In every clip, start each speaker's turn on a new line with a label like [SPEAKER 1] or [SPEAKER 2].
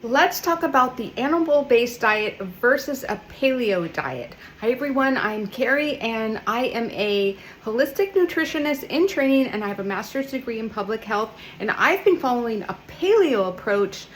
[SPEAKER 1] Let's talk about the animal-based diet versus a paleo diet. Hi everyone, I'm Carrie and I am a holistic nutritionist in training and I have a master's degree in public health, and I've been following a paleo approach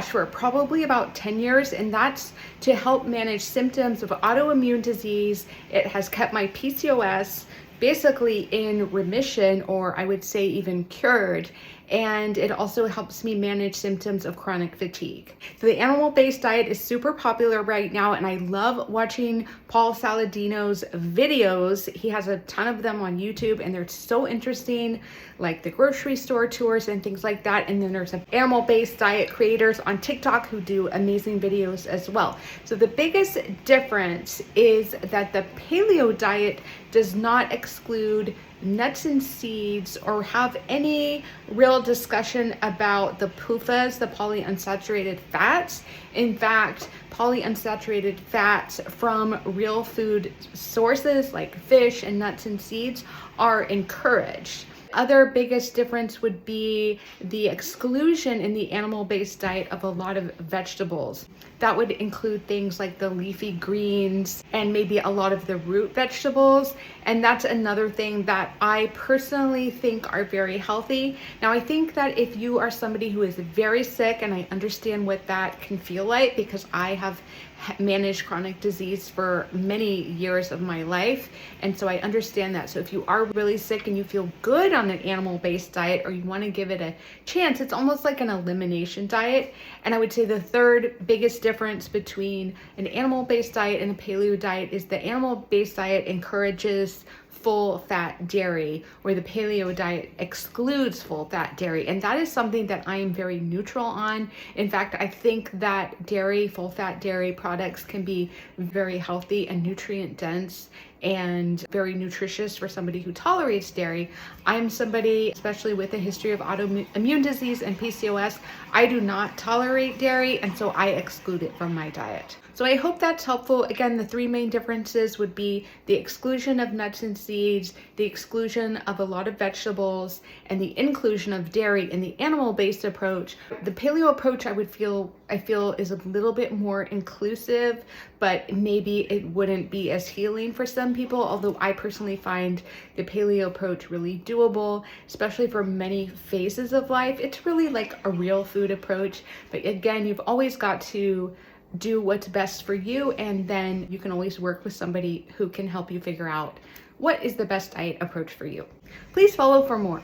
[SPEAKER 1] for probably about 10 years, and that's to help manage symptoms of autoimmune disease. It has kept my PCOS basically in remission, or I would say even cured. And it also helps me manage symptoms of chronic fatigue. So the animal-based diet is super popular right now, and I love watching Paul Saladino's videos. He has a ton of them on YouTube and they're so interesting, like the grocery store tours and things like that. And then there's animal-based diet creators on TikTok who do amazing videos as well. So the biggest difference is that the paleo diet does not exclude nuts and seeds or have any real discussion about the PUFAs, the polyunsaturated fats. In fact, polyunsaturated fats from real food sources like fish and nuts and seeds are encouraged. Other biggest difference would be the exclusion in the animal-based diet of a lot of vegetables. That would include things like the leafy greens and maybe a lot of the root vegetables. And that's another thing that I personally think are very healthy. Now, I think that if you are somebody who is very sick, and I understand what that can feel like because I have managed chronic disease for many years of my life, and so I understand that. So if you are really sick and you feel good on an animal-based diet, or you want to give it a chance, it's almost like an elimination diet. And I would say the third biggest difference between an animal-based diet and a paleo diet is the animal-based diet encourages full fat dairy, where the paleo diet excludes full fat dairy. And that is something that I am very neutral on. In fact, I think that dairy, full fat dairy products can be very healthy and nutrient dense and very nutritious for somebody who tolerates dairy. I'm somebody, especially with a history of autoimmune disease and PCOS, I do not tolerate dairy, and so I exclude it from my diet. So I hope that's helpful. Again, the three main differences would be the exclusion of nuts and seeds, the exclusion of a lot of vegetables, and the inclusion of dairy in the animal-based approach. The paleo approach I feel is a little bit more inclusive, but maybe it wouldn't be as healing for some people, although I personally find the paleo approach really doable, especially for many phases of life. It's really like a real food approach, but again, you've always got to do what's best for you, and then you can always work with somebody who can help you figure out what is the best diet approach for you. Please follow for more.